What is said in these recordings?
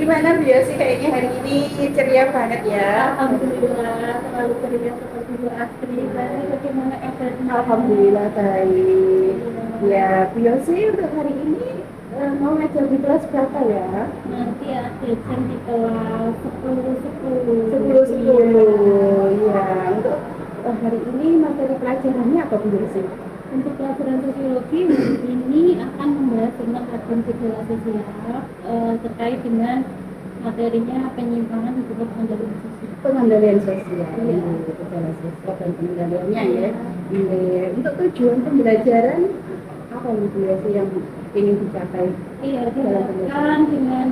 Gimana Biosi kayaknya hari ini ceria banget ya? Alhamdulillah, selalu ceria seperti Bu Astri. Tadi bagaimana kabarnya? Alhamdulillah baik. Ya, Biosi untuk hari ini mau ngajar di kelas berapa ya? Nanti ada jam di kelas 10.10. 10 ya. Untuk hari ini materi pelajarannya apa Biosi? Untuk pelajaran sosiologi hari ini akan membahas tentang ragam gejala sosial terkait dengan materinya penyimpangan dan juga pengendalian sosial. Pengendalian sosial. Iya. Gejala sosial dan pengendaliannya ya. Untuk tujuan pembelajaran apa nih Biosi yang ingin dicapai? Iya, diharapkan dengan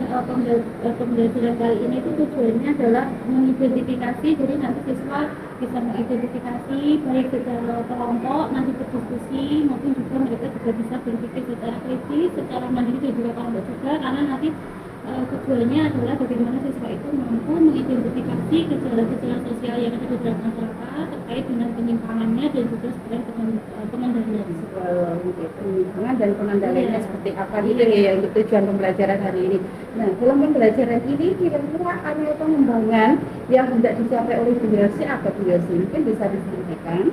pembelajaran kali ini itu tujuannya adalah mengidentifikasi, jadi nanti siswa bisa mengidentifikasi baik secara kelompok, nanti berdiskusi, maupun juga mereka juga bisa berpikir secara kritis, secara mandiri dan juga kelompok juga, karena nanti tujuannya adalah bagaimana siswa itu mampu mengidentifikasi gejala-gejala sosial yang ada di dalam masyarakat terkait dengan penyimpangannya dan juga sebenarnya pengendalian. Penyimpangan dan pengendaliannya Iya. seperti apa gitu ya untuk tujuan pembelajaran hari ini. Nah, dalam pembelajaran ini kira-kira area pengembangan yang hendak dicapai oleh Biosi apa Biosi? Mungkin bisa disampaikan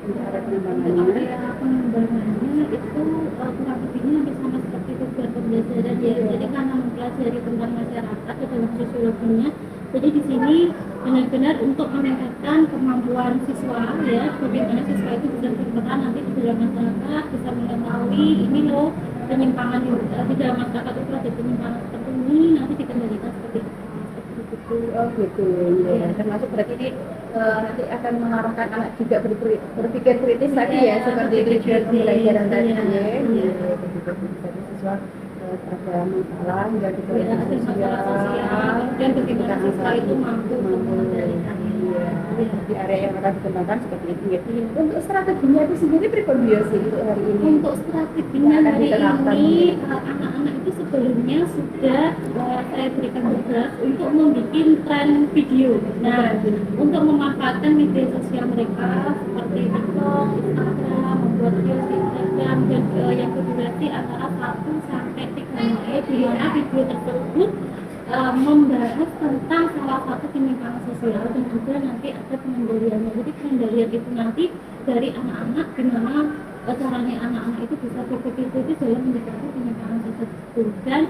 untuk area Untuk pengembangannya. area pengembangannya itu kurang lebihnya hampir sama seperti tujuan pembelajaran ya. Jadi karena mempelajari tentang masyarakat ke dalam sosiologinya, jadi di sini benar-benar untuk meningkatkan kemampuan siswa ya, bagaimana siswa itu bisa berperan nanti di dalam masyarakat, bisa mengetahui ini loh penyimpangan di dalam masyarakat itu ada penyimpangan seperti ini, nanti dikendalikan seperti apa. Oh gitu, ya. Termasuk berarti ini nanti akan mengarahkan anak juga berpikir kritis tadi ya, seperti tujuan pembelajaran tadi ya. Berpikir kritis tadi siswa ada masalah dan juga Ya, ada masalah sosial dan bagaimana siswa itu mampu mengendalikannya. di area yang akan dikembangkan seperti itu ya. Untuk strateginya itu sendiri pripun Biosi untuk hari ini? Untuk strateginya Akan hari diterapkan ini gitu. anak-anak itu sebelumnya sudah saya berikan tugas untuk membuat tren video. Nah, untuk memanfaatkan media sosial mereka seperti TikTok, Instagram, membuat reels di Instagram dan yang berdurasi antara 1 sampai 3 menit, di mana video tersebut membahas tentang salah satu penyimpangan sosial dan juga nanti ada pengendaliannya. Jadi pengendalian itu nanti dari anak-anak, gimana caranya anak-anak itu bisa berpikir kritis dalam menyikapi penyimpangan tersebut, dan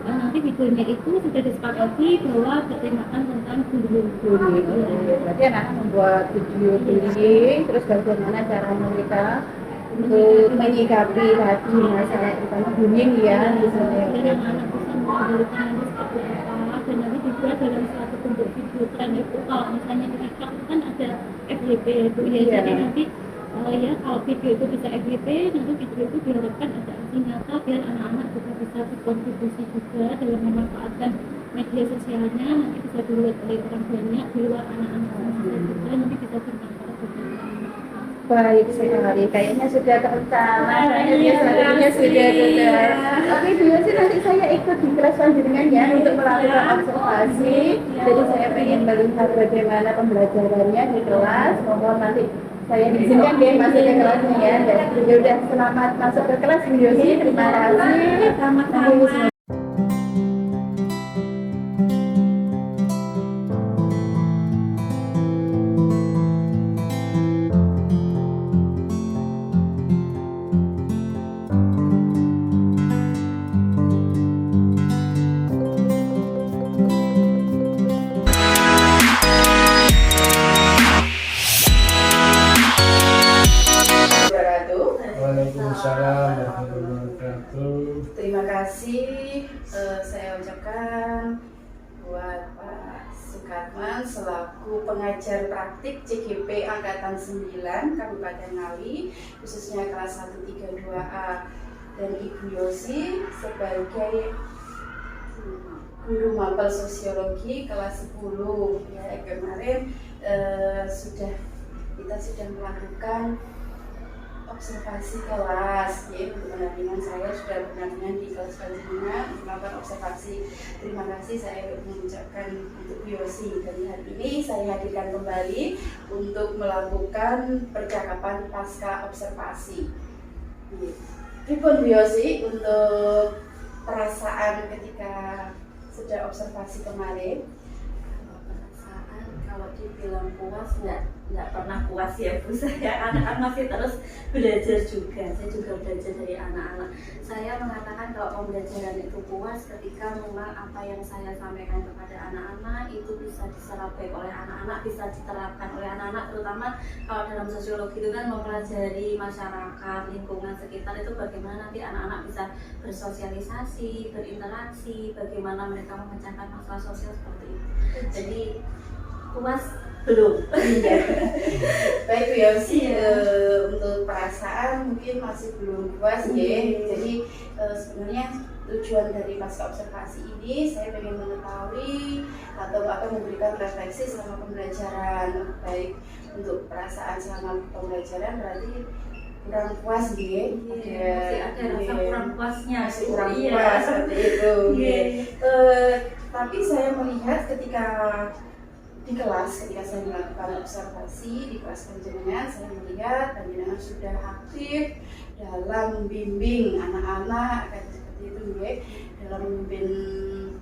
nanti videonya itu sudah disepakati bahwa bertemakan tentang bullying. Berarti anak-anak membuat video bullying, terus bagaimana cara mereka untuk menyikapi tadi masalah terutama bullying ya misalnya. Dan anak-anak bisa mengendalikan nanti seperti apa, dan nanti juga dalam suatu bentuk video tren itu, kalau misalnya di TikTok itu kan ada FYP itu ya, Iya. jadi nanti ya kalau video itu bisa FYP, nanti video itu diharapkan ada aksi nyata biar anak-anak juga bisa berkontribusi juga dalam memanfaatkan media sosialnya, nanti bisa dilihat oleh orang banyak di luar anak-anak juga, nanti bisa bermanfaat juga. Baik sekali, kayaknya sudah terencana, kayaknya Iya, strateginya sudah. iya. Oke, dulu sih nanti saya ikut di kelas selanjutnya ya untuk melakukan observasi. Jadi saya pengen melihat bagaimana pembelajarannya di kelas. Mohon nanti saya diizinkan deh masuk ke kelasnya ya. Dan ya udah selamat masuk ke kelas Bu Yosi. Terima kasih. Sama-sama. Waalaikumsalam warahmatullahi wabarakatuh. Terima kasih saya ucapkan buat Pak Sukarman selaku pengajar praktik CGP Angkatan 9 Kabupaten Ngawi, khususnya kelas 132A, dan Ibu Yosi sebagai guru mapel sosiologi kelas 10 ya. Kemarin kita sudah melakukan observasi kelas ya, pendampingan saya sudah pendampingan di kelas selanjutnya melakukan observasi. Terima kasih saya mengucapkan untuk Yosi, dan hari ini saya hadirkan kembali untuk melakukan percakapan pasca observasi. Pripun Yosi untuk perasaan ketika sudah observasi kemarin. Perasaan kalau dibilang puas nggak pernah puas ya Bu. Saya anak-anak masih terus belajar juga. Saya juga belajar dari anak-anak. Saya mengatakan kalau pembelajaran itu puas ketika memang apa yang saya sampaikan kepada anak-anak itu bisa diserap baik oleh anak-anak, bisa diterapkan oleh anak-anak, terutama kalau dalam sosiologi itu kan mempelajari masyarakat, lingkungan sekitar itu bagaimana nanti anak-anak bisa bersosialisasi, berinteraksi, bagaimana mereka memecahkan masalah sosial seperti itu. Jadi puas belum. Iya. Baik Bu Yosi, untuk perasaan mungkin masih belum puas ya. Jadi sebenarnya tujuan dari pasca observasi ini saya ingin mengetahui atau memberikan refleksi selama pembelajaran. Baik untuk perasaan selama pembelajaran berarti kurang puas ya. Masih ada rasa kurang puasnya. Masih kurang puas seperti itu. Tapi saya melihat ketika di kelas, ketika saya melakukan observasi di kelas panjenengan, saya melihat panjenengan sudah aktif dalam membimbing anak-anak kayak seperti itu ya. Dalam memimpin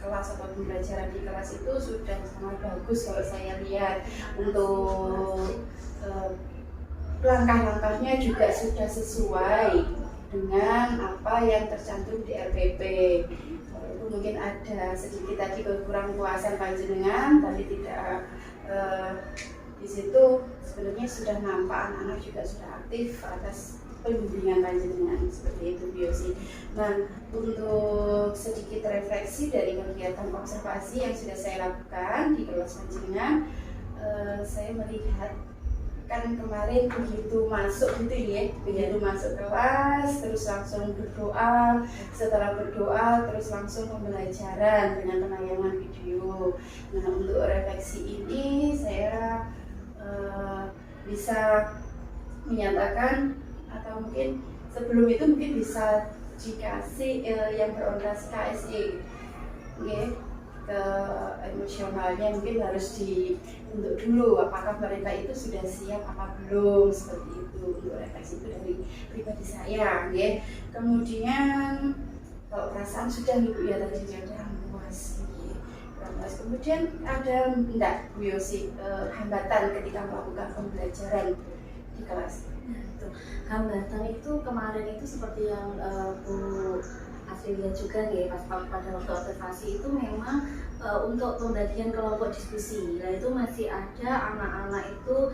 kelas atau pembelajaran di kelas itu sudah sangat bagus kalau saya lihat. Untuk langkah-langkahnya juga sudah sesuai dengan apa yang tercantum di RPP. Mungkin ada sedikit tadi kekurang puasan panjenengan, tapi tidak di situ sebenarnya sudah nampak anak-anak juga sudah aktif atas pembimbingan panjenengan seperti itu Biosi. Nah, untuk sedikit refleksi dari kegiatan observasi yang sudah saya lakukan di kelas panjenengan, saya melihat kan kemarin begitu masuk gitu ya, begitu masuk kelas terus langsung berdoa, setelah berdoa terus langsung pembelajaran dengan penayangan video. Nah, untuk refleksi ini saya bisa menyatakan atau mungkin sebelum itu mungkin bisa dikasih yang berorientasi KSE, okay. Ke emosionalnya mungkin harus dibentuk dulu apakah mereka itu sudah siap apa belum, seperti itu. Untuk refleksi itu dari pribadi saya ya. Kemudian kalau perasaan sudah Ibu ya tadi kurang puas ya. Kemudian ada enggak Bu Yosi hambatan ketika melakukan pembelajaran di kelas? Hambatan itu kemarin itu seperti yang Bu Asri lihat juga nih pada waktu observasi itu memang untuk pembagian kelompok diskusi. Nah itu masih ada anak-anak itu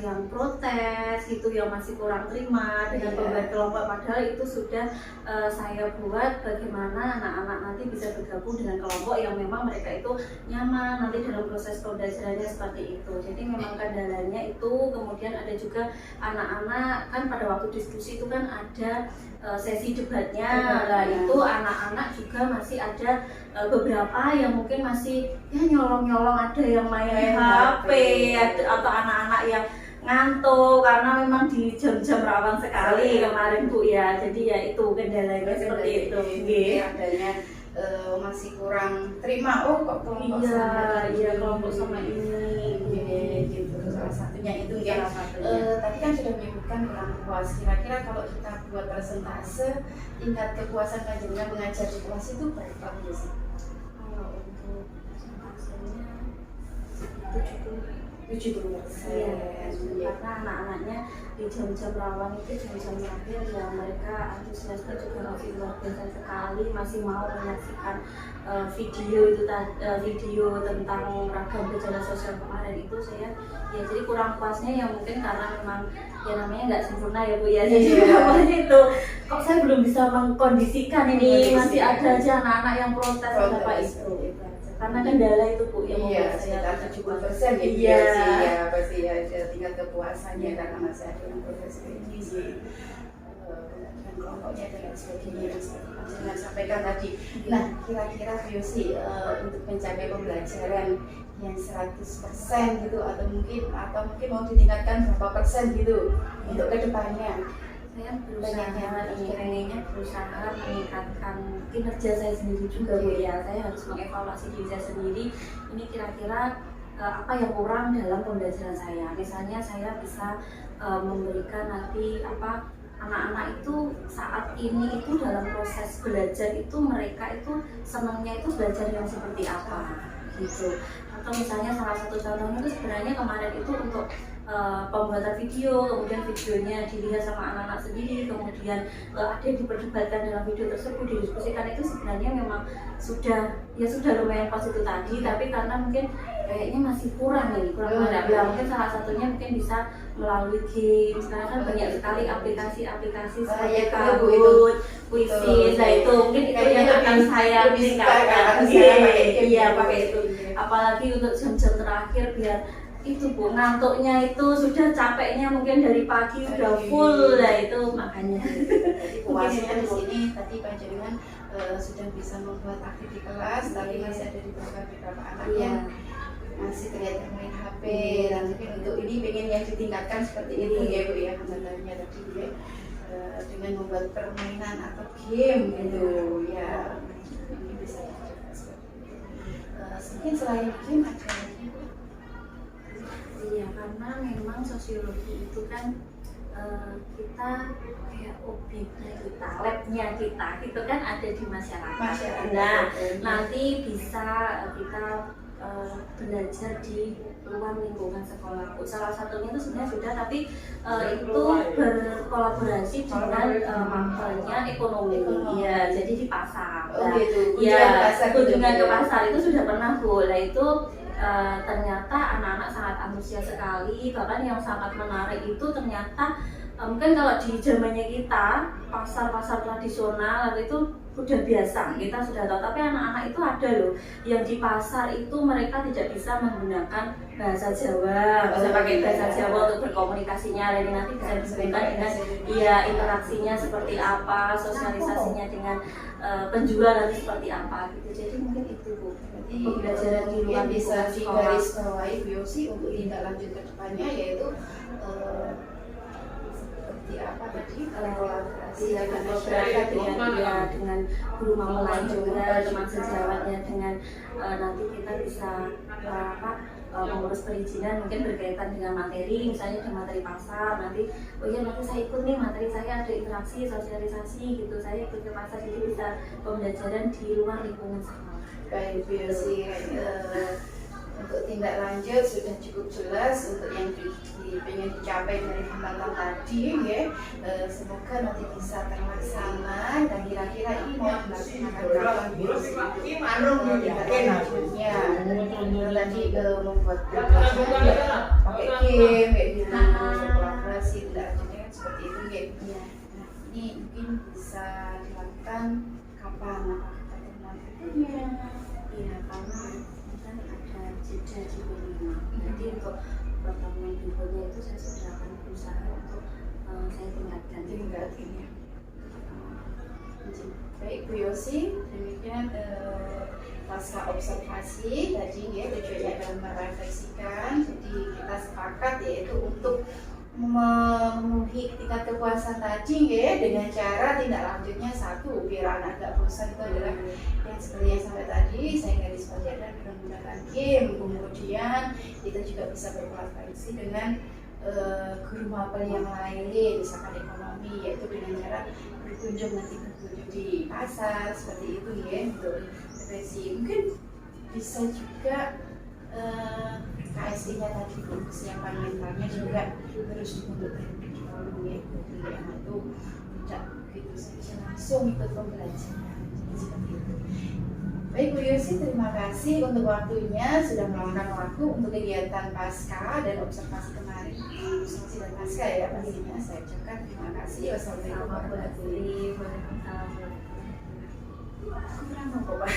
yang protes gitu, yang masih kurang terima dengan pembagian kelompok, padahal itu sudah saya buat bagaimana anak-anak nanti bisa bergabung dengan kelompok yang memang mereka itu nyaman nanti dalam proses pembelajarannya seperti itu. Jadi memang kendalanya itu. Kemudian ada juga anak-anak kan pada waktu diskusi itu kan ada sesi debatnya. Nah itu anak-anak juga masih ada beberapa yang mungkin masih ya nyolong-nyolong, ada yang main HP, atau anak-anak yang ngantuk karena memang di jam-jam rawan sekali kemarin Bu ya. Jadi ya itu kendalanya seperti itu. Adanya masih kurang terima, oh kok kelompok kelompok sama ini gitu. Salah satunya itu ya. Tadi kan sudah menyebutkan kurang puas. Kira-kira kalau kita buat persentase tingkat kepuasan panjenengan mengajar di kelas itu berapa sih? Kalau untuk persentasenya 70%. Karena anak-anaknya di jam-jam rawan itu jam-jam terakhir yang mereka antusiasme juga masih luar biasa sekali, masih mau menyaksikan video tentang ragam gejala sosial kemarin itu. Saya ya jadi kurang puasnya ya mungkin karena memang ya namanya nggak sempurna ya Bu ya. Jadi itu kok saya belum bisa mengkondisikan ini, masih ada aja anak-anak yang protes apa itu. Karena kendala itu Bu yang membuat saya 70% ya. Iya, pasti ada tingkat kepuasannya karena masih ada yang proses ini dan kelompoknya dan sebagainya yang seperti Mas Jangan sampaikan tadi. Nah, kira-kira Yosi untuk mencapai pembelajaran yang 100% gitu atau mungkin mau ditingkatkan berapa persen gitu untuk kedepannya? Saya berusaha meningkatkan kinerja saya sendiri juga Bu ya. Saya harus mengevaluasi diri saya sendiri. Ini kira-kira apa yang kurang dalam pembelajaran saya. Misalnya saya bisa memberikan nanti anak-anak itu saat ini itu dalam proses belajar itu mereka itu senangnya itu belajar yang seperti apa gitu. Atau misalnya salah satu contohnya itu sebenarnya kemarin itu untuk pembuatan video, kemudian videonya dilihat sama anak-anak sendiri, kemudian ada diperdebatkan dalam video tersebut, didiskusikan, itu sebenarnya memang sudah lumayan pas itu tadi, tapi karena mungkin kayaknya masih kurang ada. Ya, mungkin salah satunya mungkin bisa melalui game. Sekarang kan banyak sekali aplikasi-aplikasi seperti Kahoot, Quizizz, nah itu mungkin itu yang akan saya tingkatkan. Iya, pakai itu. Apalagi untuk jam-jam terakhir biar itu Bu, ngantuknya itu sudah capeknya mungkin dari pagi udah full lah itu makanya. Jadi puasnya di sini tadi panjenengan sudah bisa membuat aktif di kelas, tapi masih ada di beberapa anak yang masih kelihatan main HP. Dan mungkin untuk ini pengen yang ditingkatkan seperti itu ya Bu ya, katanya tadi ya, dengan membuat permainan atau game gitu ya, ini bisa mungkin selain game ada lagi Bu. Iya, karena memang sosiologi itu kan kita kayak objeknya kita, labnya kita itu kan ada di masyarakat. Nah, nanti bisa kita belajar di luar lingkungan sekolah. Salah satunya itu sebenarnya sudah, tapi itu berkolaborasi dengan makronya ekonomi. Ya, jadi di pasar. Oh gitu. Ya, kunjungan ke pasar itu sudah pernah Bu. Nah itu ternyata anak-anak sangat antusias sekali, bahkan yang sangat menarik itu ternyata mungkin kalau di zamannya kita pasar-pasar tradisional itu udah biasa, kita sudah tahu, tapi anak-anak itu ada loh yang di pasar itu mereka tidak bisa menggunakan bahasa Jawa, bisa pakai bahasa Jawa untuk berkomunikasinya, dan nanti bisa disebutkan dengan interaksinya seperti apa, sosialisasinya dengan penjual nanti seperti apa gitu. Jadi mungkin itu Bu, pembelajaran di luar bisa digarisbawahi Bu Yosi untuk tindak lanjut ke depannya, yaitu seperti apa tadi, kolaborasi dengan masyarakat, dengan guru mempelai juga, teman sejawatnya, dengan nanti kita bisa mengurus perizinan mungkin berkaitan dengan materi, misalnya ada materi pasar, nanti nanti saya ikut nih, materi saya ada interaksi, sosialisasi gitu, saya ikut ke pasar, jadi bisa pembelajaran di luar lingkungan sekolah. Baik Bu Yosi, untuk tindak lanjut sudah cukup jelas untuk yang ingin dicapai dari hambatan tadi ya. Semoga nanti bisa terlaksana, dan kira-kira ini mau dilaksanakan kapan Bu Yosi tindak lanjutnya. Tadi membuat pakai game kayak gitu, kolaborasi tindak lanjutnya kan seperti itu ya. Nah, ini mungkin bisa dilakukan kapan? Iya, karena kan ada jeda juga nih. Jadi untuk pertemuan berikutnya itu saya sudah akan berusaha untuk saya tingkatkan ya. Baik Bu Yosi, demikian pasca observasi tadi ya, tujuannya adalah merefleksikan. Jadi kita sepakat yaitu untuk memenuhi tingkat kepuasan tadi ya, dengan cara tindak lanjutnya satu, biar anak gak bosan itu adalah yang seperti yang sampai tadi saya garis bawahi adalah dengan menggunakan game. Kemudian kita juga bisa berkolaborasi dengan guru mapel yang lain, misalkan ekonomi, yaitu dengan cara berkunjung di pasar seperti itu ya, untuk refleksi. Mungkin bisa juga KSD-nya tadi Bu, kesiapan mentalnya juga harus dibentuk terlebih dahulu ya, jadi anak itu tidak begitu saja langsung ikut pembelajaran seperti itu. Baik Bu Yosi, terima kasih untuk waktunya, sudah meluangkan waktu untuk kegiatan pasca dan observasi kemarin. Observasi dan pasca ya pastinya, saya ucapkan terima kasih. Wassalamualaikum warahmatullahi wabarakatuh. Kurang apa Pak?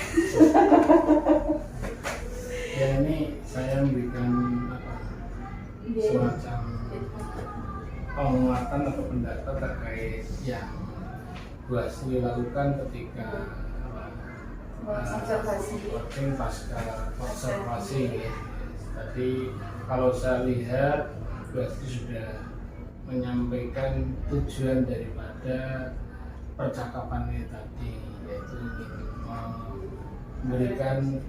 Ya, ini saya memberikan semacam penguatan atau pendapat terkait yang Bu Asri lakukan ketika working pasca observasi ya. Tadi kalau saya lihat Bu Asri sudah menyampaikan tujuan daripada percakapannya tadi, yaitu memberikan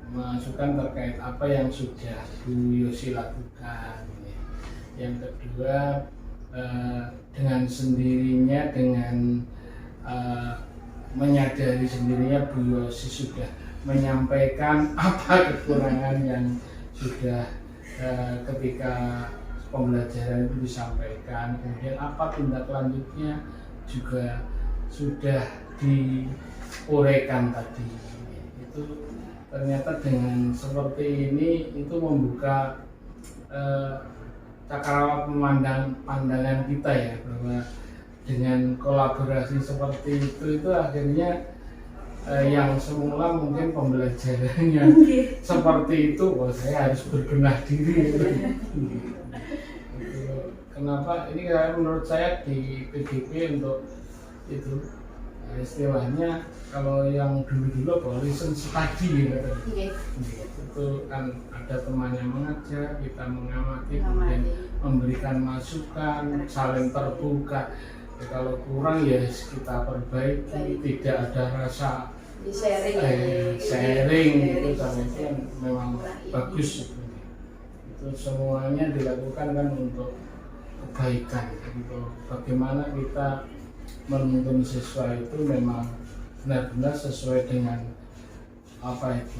masukan terkait apa yang sudah Bu Yosi lakukan. Yang kedua, dengan sendirinya, dengan menyadari sendirinya Bu Yosi sudah menyampaikan apa kekurangan yang sudah ketika pembelajaran itu disampaikan, kemudian apa tindak lanjutnya juga sudah diuraikan tadi. Itu ternyata dengan seperti ini itu membuka cakrawala pandangan kita ya, bahwa dengan kolaborasi seperti itu akhirnya yang semula mungkin pembelajarannya seperti itu, saya harus berbenah diri. Kenapa ini menurut saya di PGP untuk itu istilahnya kalau yang dulu apa listen study gitu. Itu kan ada temannya mengajar, kita mengamati, kemudian memberikan masukan, saling terbuka. Ya, kalau kurang ya kita perbaiki, tidak ada rasa sharing itu karena itu yang memang bagus itu semuanya dilakukan kan untuk kebaikan, untuk bagaimana kita menuntun siswa itu memang benar-benar sesuai dengan apa itu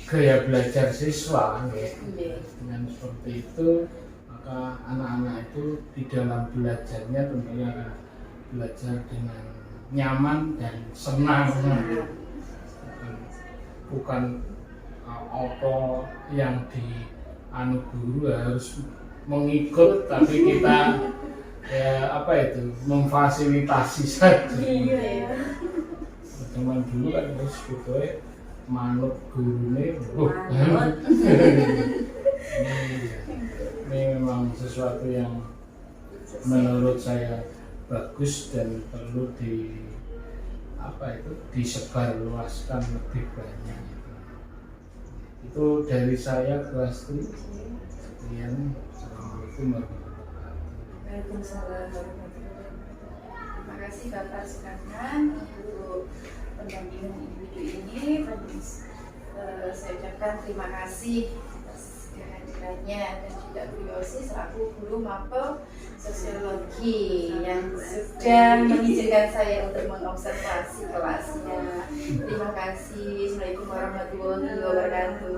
gaya belajar siswa ya. Dengan seperti itu maka anak-anak itu di dalam belajarnya tentunya akan belajar dengan nyaman dan senang, bukan auto yang di guru harus mengikut tapi kita ya apa itu memfasilitasi saja. Zaman dulu kan harus sebetulnya manut gurune. Ini memang sesuatu yang menurut saya bagus dan perlu disebarluaskan lebih banyak. Itu dari saya, Bu Astri. Sekian, assalamualaikum warahmatullahi wabarakatuh. Waalaikumsalam warahmatullahi wabarakatuh. Terima kasih Bapak Sukarman untuk pendampingan individu ini. Saya ucapkan terima kasih atas kehadirannya dan juga Bu Yosi selaku guru mapel sosiologi yang sudah mengizinkan saya untuk mengobservasi kelasnya. Terima kasih. Assalamualaikum warahmatullahi wabarakatuh.